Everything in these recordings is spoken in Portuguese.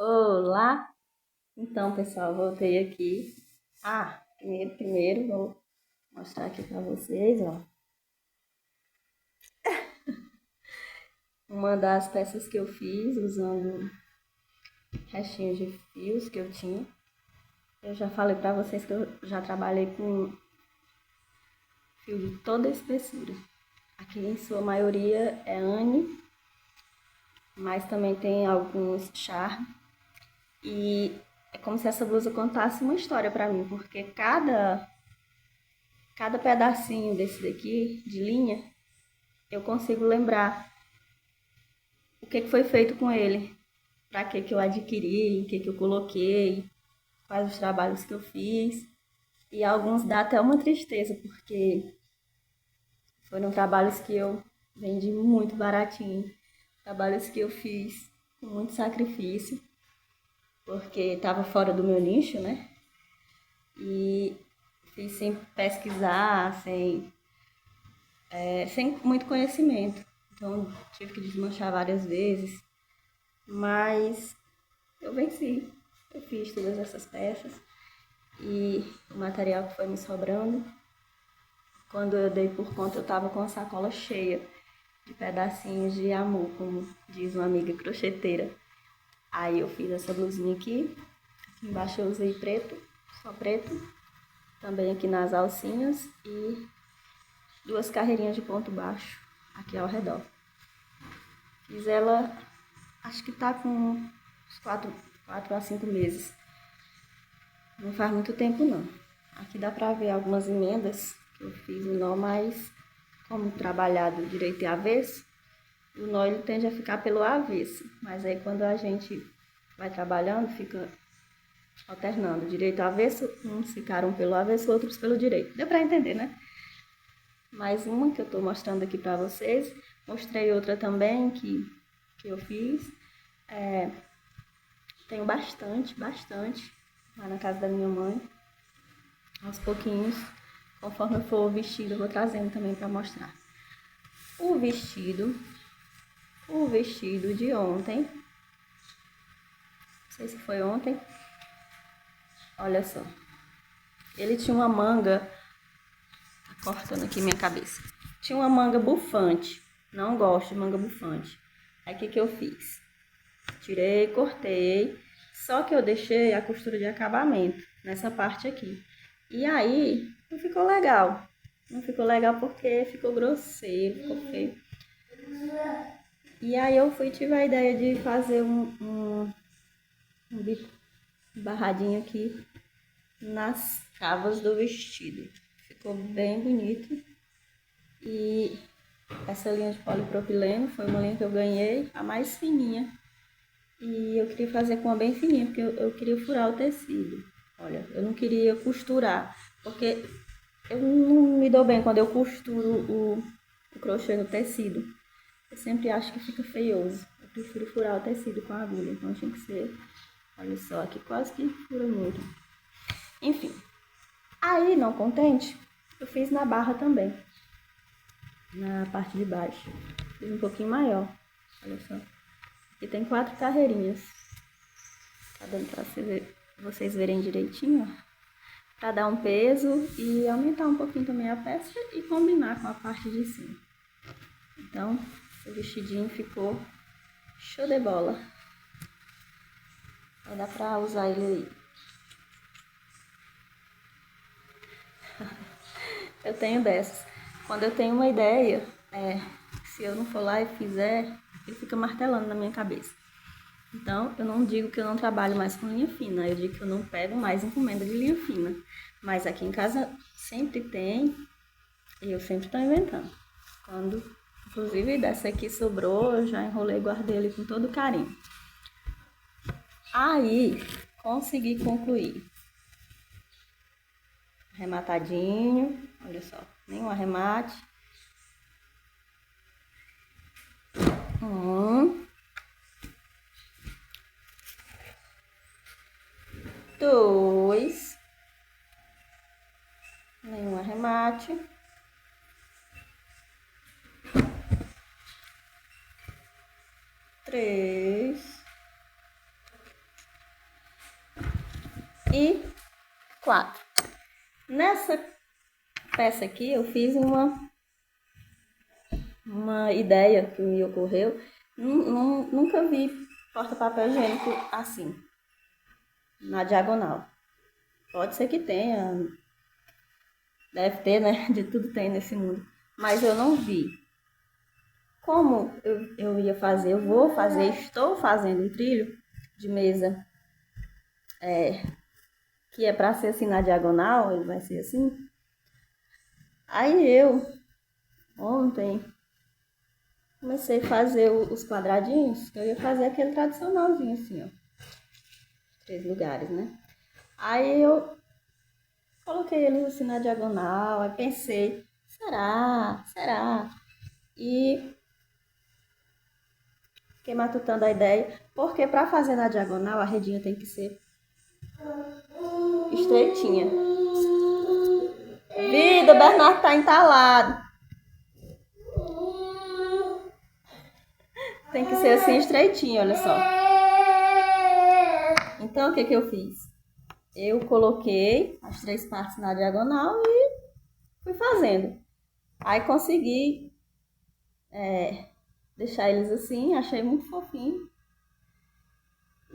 Olá! Então, pessoal, voltei aqui. Primeiro vou mostrar aqui pra vocês, ó. Uma das peças que eu fiz usando restinhos de fios que eu tinha. Eu já falei pra vocês que eu já trabalhei com fio de toda a espessura. Aqui em sua maioria é Anne, mas também tem alguns Charme. E é como se essa blusa contasse uma história pra mim, porque cada pedacinho desse daqui, de linha, eu consigo lembrar o que foi feito com ele, para que eu adquiri, o que eu coloquei, quais os trabalhos que eu fiz. E alguns dá até uma tristeza, porque foram trabalhos que eu vendi muito baratinho, trabalhos que eu fiz com muito sacrifício, porque estava fora do meu nicho, né? E fiz sem pesquisar, sem muito conhecimento. Então tive que desmanchar várias vezes, mas eu venci. Eu fiz todas essas peças e o material que foi me sobrando, quando eu dei por conta, eu tava com a sacola cheia de pedacinhos de amor, como diz uma amiga crocheteira. Aí eu fiz essa blusinha aqui embaixo eu usei preto, só preto, também aqui nas alcinhas e duas carreirinhas de ponto baixo aqui ao redor. Fiz ela, acho que tá com uns 4 a 5 meses. Não faz muito tempo não. Aqui dá pra ver algumas emendas que eu fiz o nó, mas como trabalhado direito e avesso, o nó ele tende a ficar pelo avesso. Mas aí quando a gente vai trabalhando, fica alternando direito e avesso, uns ficaram pelo avesso, outros pelo direito. Deu pra entender, né? Mais uma que eu tô mostrando aqui pra vocês. Mostrei outra também que eu fiz. Tenho bastante lá na casa da minha mãe. Aos pouquinhos, conforme eu for vestido, eu vou trazendo também pra mostrar. O vestido de ontem, não sei se foi ontem, olha só. Ele tinha uma manga, tá cortando aqui minha cabeça. Tinha uma manga bufante, não gosto de manga bufante. Aí o que eu fiz? Tirei, cortei, só que eu deixei a costura de acabamento nessa parte aqui. E aí, não ficou legal. Não ficou legal porque ficou grosseiro, ficou feio. E aí eu tive a ideia de fazer um bico barradinho aqui nas cavas do vestido. Ficou bem bonito. E essa linha de polipropileno foi uma linha que eu ganhei, a mais fininha. E eu queria fazer com uma bem fininha, porque eu queria furar o tecido. Olha, eu não queria costurar, porque eu não me dou bem quando eu costuro o crochê no tecido. Eu sempre acho que fica feioso. Eu prefiro furar o tecido com a agulha, então tinha que ser, olha só, aqui quase que fura muito. Enfim, aí não contente, eu fiz na barra também, na parte de baixo. Fiz um pouquinho maior, olha só. Aqui tem 4 carreirinhas. Tá dando pra vocês verem direitinho, ó. Pra dar um peso e aumentar um pouquinho também a peça e combinar com a parte de cima. Então, o vestidinho ficou show de bola. Vai dar pra usar ele aí. Eu tenho dessas. Quando eu tenho uma ideia, se eu não for lá e fizer, ele fica martelando na minha cabeça. Então, eu não digo que eu não trabalho mais com linha fina, eu digo que eu não pego mais encomenda de linha fina. Mas aqui em casa sempre tem e eu sempre estou inventando. Inclusive, dessa aqui sobrou, eu já enrolei e guardei ele com todo carinho. Aí, consegui concluir. Arrematadinho, olha só, nenhum arremate. Dois, nenhum arremate. Três, e 4. Nessa peça aqui eu fiz uma ideia que me ocorreu. Nunca vi porta-papel higiênico assim, na diagonal. Pode ser que tenha, deve ter, né? De tudo tem nesse mundo. Mas eu não vi. Como eu ia fazer, eu vou fazer, estou fazendo um trilho de mesa que é para ser assim na diagonal, ele vai ser assim. Aí eu, ontem, comecei a fazer os quadradinhos, que eu ia fazer aquele tradicionalzinho assim, ó. 3 lugares, né? Aí eu coloquei eles assim na diagonal, aí pensei, será? E fiquei matutando a ideia, porque para fazer na diagonal a redinha tem que ser estreitinha. Vida, o Bernardo tá entalado. Tem que ser assim estreitinho, olha só. Então o que eu fiz? Eu coloquei as 3 partes na diagonal e fui fazendo. Aí consegui deixar eles assim, achei muito fofinho.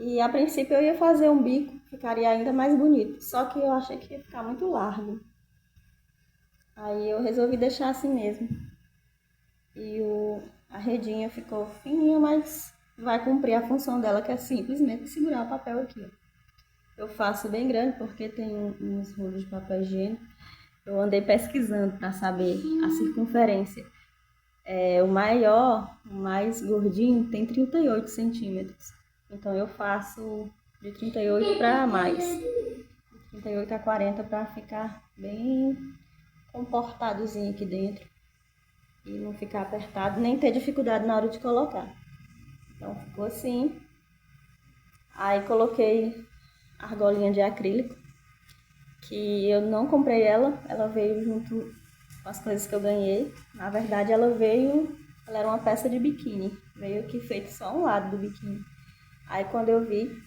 E a princípio eu ia fazer um bico, ficaria ainda mais bonito. Só que eu achei que ia ficar muito largo. Aí eu resolvi deixar assim mesmo. E a redinha ficou fininha, mas vai cumprir a função dela, que é simplesmente segurar o papel aqui, ó. Eu faço bem grande porque tem uns rolos de papel higiênico. Eu andei pesquisando para saber a circunferência. O maior, o mais gordinho, tem 38 centímetros. Então eu faço de 38 para mais. De 38 a 40 para ficar bem comportadozinho aqui dentro. E não ficar apertado, nem ter dificuldade na hora de colocar. Então ficou assim. Aí coloquei argolinha de acrílico, que eu não comprei ela veio junto com as coisas que eu ganhei. Na verdade ela era uma peça de biquíni, veio aqui feito só um lado do biquíni. Aí quando eu vi,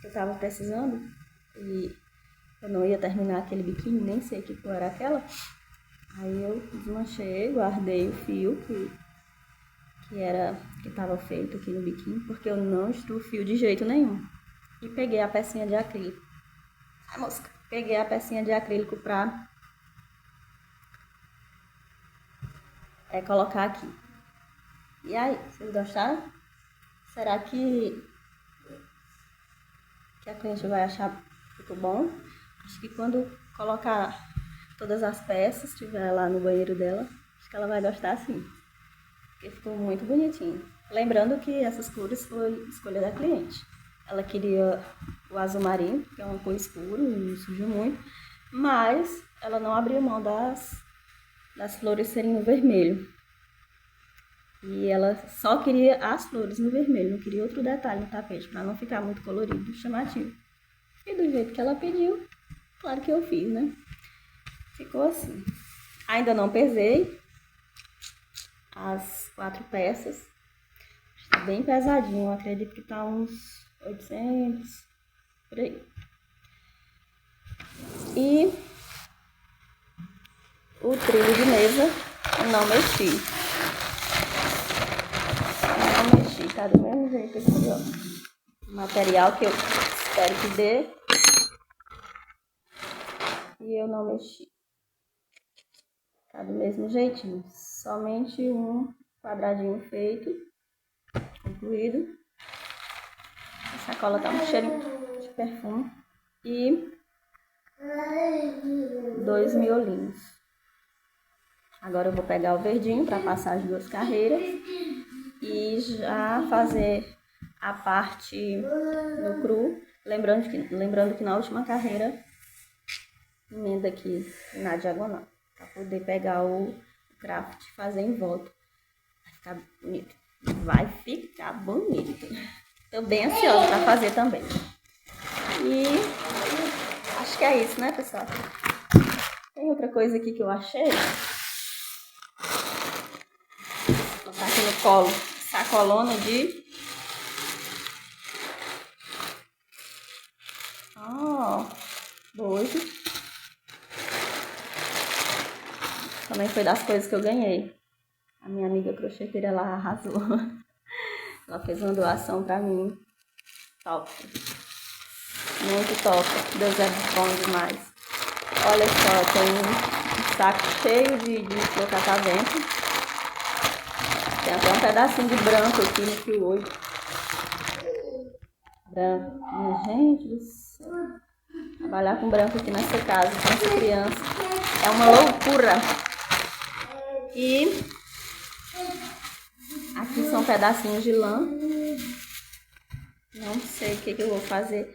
que eu tava precisando e eu não ia terminar aquele biquíni, nem sei que cor era aquela, aí eu desmanchei, guardei o fio que estava feito aqui no biquíni, porque eu não estuo fio de jeito nenhum. E peguei a pecinha de acrílico. Ai, mosca! Peguei a pecinha de acrílico pra colocar aqui. E aí, vocês gostaram? Será que a cliente vai achar muito bom? Acho que quando colocar todas as peças, estiver lá no banheiro dela, acho que ela vai gostar sim. Porque ficou muito bonitinho. Lembrando que essas cores foi escolha da cliente. Ela queria o azul marinho, que é uma cor escura, não suja muito, mas ela não abriu mão das flores serem no vermelho. E ela só queria as flores no vermelho, não queria outro detalhe no tapete, para não ficar muito colorido e chamativo. E do jeito que ela pediu, claro que eu fiz, né? Ficou assim. Ainda não pesei as 4 peças. Está bem pesadinho, eu acredito que tá uns 800, por aí. E o trilho de mesa eu não mexi. Tá do mesmo jeito aqui, ó. Material que eu espero que dê. E eu não mexi. Tá do mesmo jeitinho. Somente um quadradinho feito, concluído. A sacola tá um cheirinho de perfume. E 2 miolinhos. Agora eu vou pegar o verdinho para passar as 2 carreiras. E já fazer a parte no cru, lembrando que na última carreira emenda aqui na diagonal, para poder pegar o craft e fazer em volta. Vai ficar bonito. Tô bem ansiosa para fazer também. E acho que é isso, né, pessoal? Tem outra coisa aqui que eu achei. Vou botar aqui no colo. Sacolona de Ó, hoje também foi das coisas que eu ganhei. A minha amiga crocheteira lá arrasou. Ela fez uma doação pra mim. Top. Muito top. Deus é bom demais. Olha só, tem um saco cheio de flor catavento. Tem até um pedacinho de branco aqui no fio hoje. Branco. Minha gente do céu. Trabalhar com branco aqui nessa casa, com essa criança, é uma loucura. E aqui são pedacinhos de lã. Não sei o que eu vou fazer.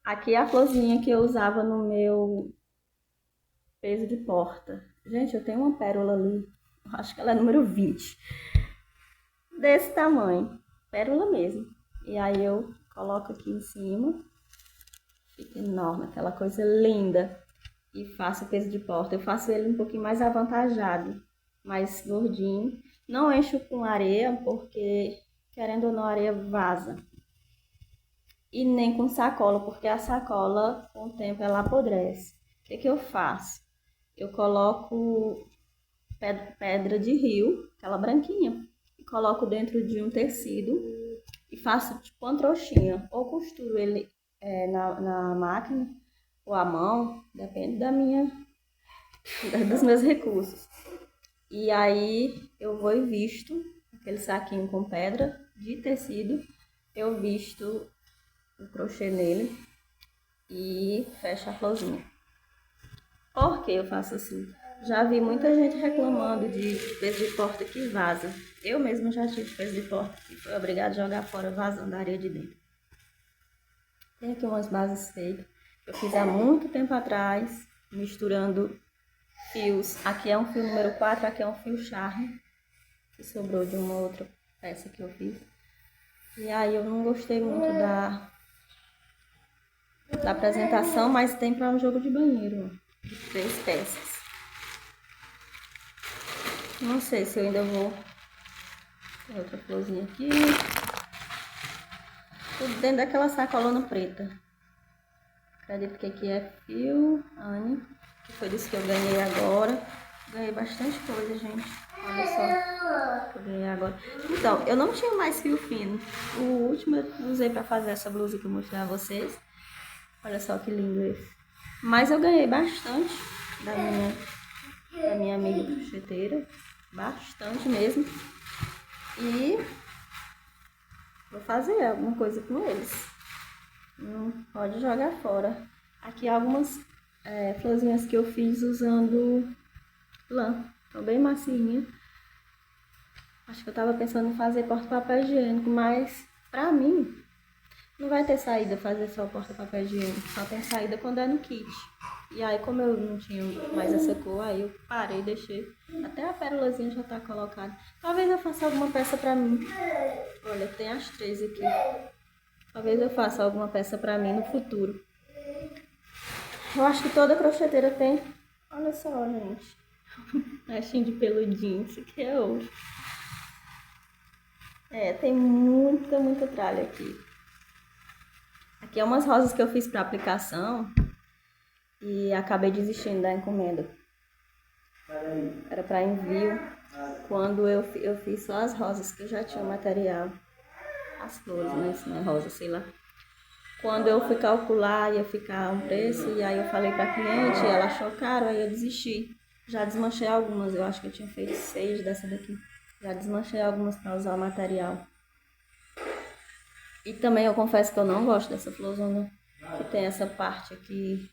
Aqui é a florzinha que eu usava no meu peso de porta. Gente, eu tenho uma pérola ali. Acho que ela é número 20. Desse tamanho. Pérola mesmo. E aí eu coloco aqui em cima. Fica enorme, aquela coisa linda. E faço o peso de porta. Eu faço ele um pouquinho mais avantajado. Mais gordinho. Não encho com areia, porque querendo ou não a areia vaza. E nem com sacola, porque a sacola com o tempo ela apodrece. O que eu faço? Eu coloco pedra de rio, aquela branquinha, e coloco dentro de um tecido e faço tipo uma trouxinha. Ou costuro ele na máquina ou à mão, depende dos meus recursos. E aí eu vou e visto aquele saquinho com pedra de tecido, eu visto o crochê nele e fecho a florzinha. Por que eu faço assim? Já vi muita gente reclamando de peso de porta que vaza. Eu mesma já tive peso de porta que foi obrigada a jogar fora vazando a areia de dentro. Tem aqui umas bases feitas. Eu fiz há muito tempo atrás, misturando fios. Aqui é um fio número 4, aqui é um fio charme, que sobrou de uma outra peça que eu fiz. E aí eu não gostei muito da apresentação, mas tem para um jogo de banheiro, ó, de 3 peças. Não sei se eu ainda vou... Tem outra florzinha aqui. Tudo dentro daquela sacolona preta. Acredito que aqui é fio Anne, que foi disso que eu ganhei agora. Ganhei bastante coisa, gente. Olha só, que eu ganhei agora. Então, eu não tinha mais fio fino. O último eu usei pra fazer essa blusa que eu mostrei a vocês. Olha só que lindo esse. Mas eu ganhei bastante da minha amiga crocheteira. Bastante mesmo. E vou fazer alguma coisa com eles. Não pode jogar fora. Aqui algumas florzinhas que eu fiz usando lã. Estão bem macinha. Acho que eu tava pensando em fazer porta-papel higiênico, mas pra mim não vai ter saída fazer só porta-papel higiênico. Só tem saída quando é no kit. E aí, como eu não tinha mais essa cor, aí eu parei, deixei. Até a pérolazinha já tá colocada. Talvez eu faça alguma peça pra mim. Olha, tem as 3 aqui. Talvez eu faça alguma peça pra mim no futuro. Eu acho que toda crocheteira tem. Olha só, gente. Machinho de peludinho. Isso aqui é ouro. Tem muita tralha aqui. Aqui é umas rosas que eu fiz pra aplicação. E acabei desistindo da encomenda. Era pra envio. Quando eu fiz só as rosas, que eu já tinha o material. As flores, né? Isso não é rosa, sei lá. Quando eu fui calcular, ia ficar um preço, e aí eu falei pra cliente, e ela achou caro, aí eu desisti. Já desmanchei algumas, eu acho que eu tinha feito 6 dessa daqui. Já desmanchei algumas pra usar o material. E também eu confesso que eu não gosto dessa florzona, que tem essa parte aqui,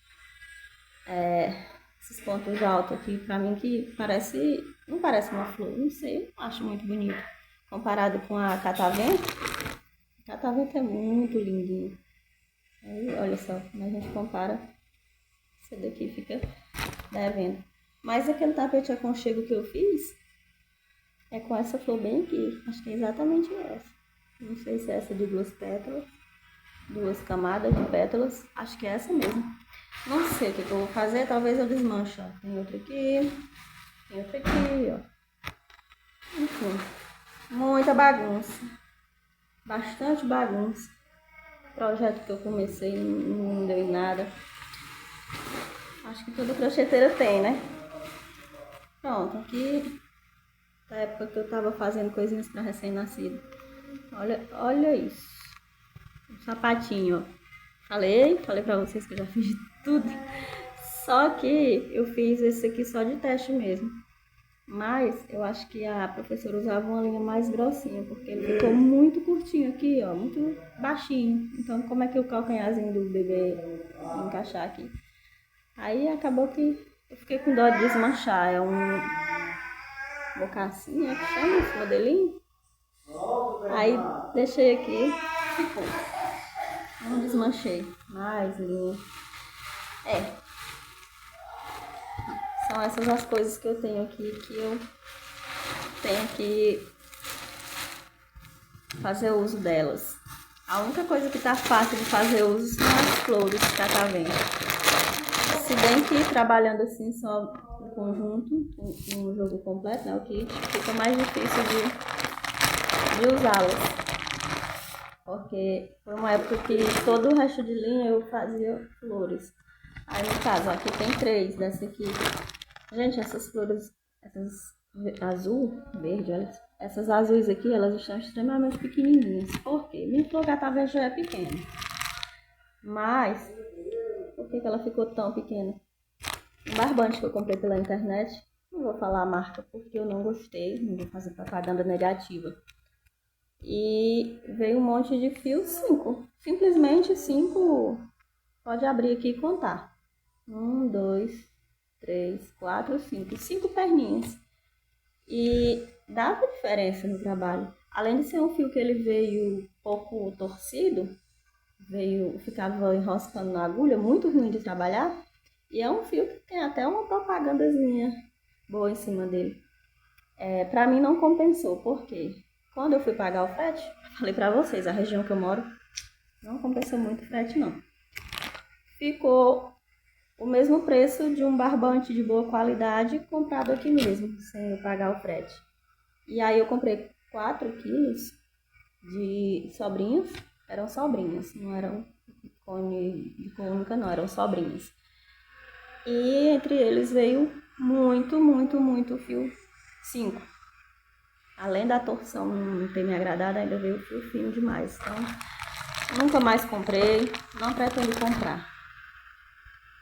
esses pontos altos aqui, pra mim que parece, não parece uma flor, não sei, eu não acho muito bonito. Comparado com a catavento, a catavento é muito lindinho. Aí, olha só, como a gente compara, esse daqui fica devendo. Mas aquele tapete aconchego que eu fiz é com essa flor bem aqui. Acho que é exatamente essa. Não sei se é essa de 2 pétalas, 2 camadas de pétalas. Acho que é essa mesmo. Não sei o que eu vou fazer, talvez eu desmanche, ó. Tem outra aqui, ó. Enfim, muita bagunça. Bastante bagunça. projeto que eu comecei não deu em nada. Acho que toda crocheteira tem, né? Pronto, aqui da época que eu tava fazendo coisinhas para recém-nascido. Olha isso. Um sapatinho, ó. Falei pra vocês que eu já fiz de tudo. Só que eu fiz esse aqui só de teste mesmo. Mas eu acho que a professora usava uma linha mais grossinha, porque ele ficou muito curtinho aqui, ó, muito baixinho. Então como é que o calcanharzinho do bebê ia encaixar aqui? Aí acabou que eu fiquei com dó de desmanchar. É um mocassim, é que chama esse modelinho? Aí deixei aqui, ficou. Não desmanchei. Mais linha. São essas as coisas que eu tenho aqui, que eu tenho que fazer uso delas. A única coisa que tá fácil de fazer uso são as flores de catavento. Se bem que trabalhando assim só no conjunto, no jogo completo, né, o kit, fica mais difícil de usá-las. Porque foi uma época que todo o resto de linha eu fazia flores. Aí no caso, ó, aqui tem 3 dessa aqui. Gente, essas flores, essas azul, verde, olha. Essas azuis aqui, elas estão extremamente pequenininhas. Por quê? Minha flor catavento já é pequena. Mas, por que ela ficou tão pequena? Um barbante que eu comprei pela internet, não vou falar a marca porque eu não gostei, não vou fazer propaganda negativa. E veio um monte de fio, 5. Simplesmente 5. Pode abrir aqui e contar. 1, 2, 3, 4, 5. 5 perninhas. E dava diferença no trabalho. Além de ser um fio que ele veio pouco torcido, ficava enroscando na agulha, muito ruim de trabalhar. E é um fio que tem até uma propagandazinha boa em cima dele. Pra mim não compensou, por quê? Quando eu fui pagar o frete, falei pra vocês, a região que eu moro não compensou muito o frete não. Ficou o mesmo preço de um barbante de boa qualidade comprado aqui mesmo, sem eu pagar o frete. E aí eu comprei 4 quilos de sobrinhos, eram sobrinhas, não eram cone de cônica não, eram sobrinhas. E entre eles veio muito fio 5. Além da torção não ter me agradado, ainda veio o fio fino demais. Então, nunca mais comprei, não pretendo comprar.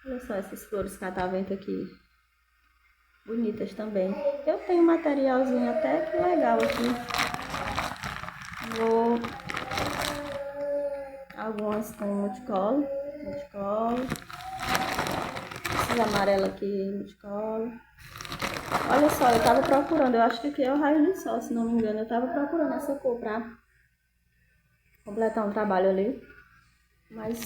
Olha só essas flores catavento aqui. Bonitas também. Eu tenho um materialzinho até que legal aqui. Vou... Algumas com multicolo. Esse amarelo aqui, multicolo. Olha só, eu tava procurando, eu acho que aqui é o raio de sol, se não me engano. Eu tava procurando essa cor pra completar um trabalho ali. Mas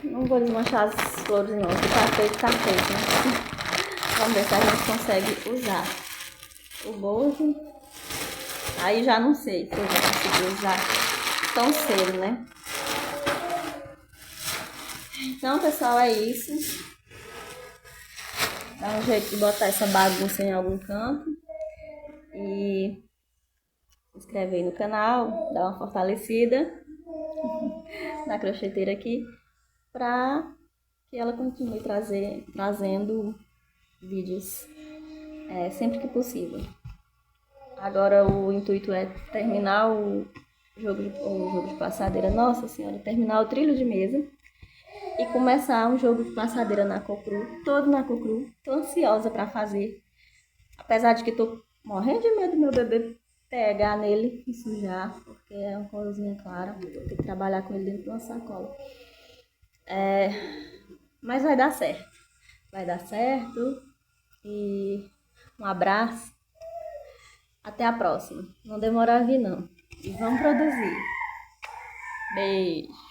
não vou desmanchar as flores não, se tá feito, né? Vamos ver se a gente consegue usar o bolso. Aí já não sei se eu vou conseguir usar tão cedo, né? Então, pessoal, é isso. Dá um jeito de botar essa bagunça em algum canto. E se inscreve aí no canal, dá uma fortalecida na crocheteira aqui, pra que ela continue trazendo vídeos sempre que possível. Agora o intuito é terminar o jogo de passadeira, nossa senhora, terminar o trilho de mesa e começar um jogo de passadeira na Cocru, todo na Cocru. Tô ansiosa para fazer, apesar de que tô morrendo de medo do meu bebê pegar nele e sujar, porque é uma corzinha clara, vou ter que trabalhar com ele dentro de uma sacola. Mas vai dar certo e um abraço, até a próxima, não demora a vir não, e vamos produzir. Beijo!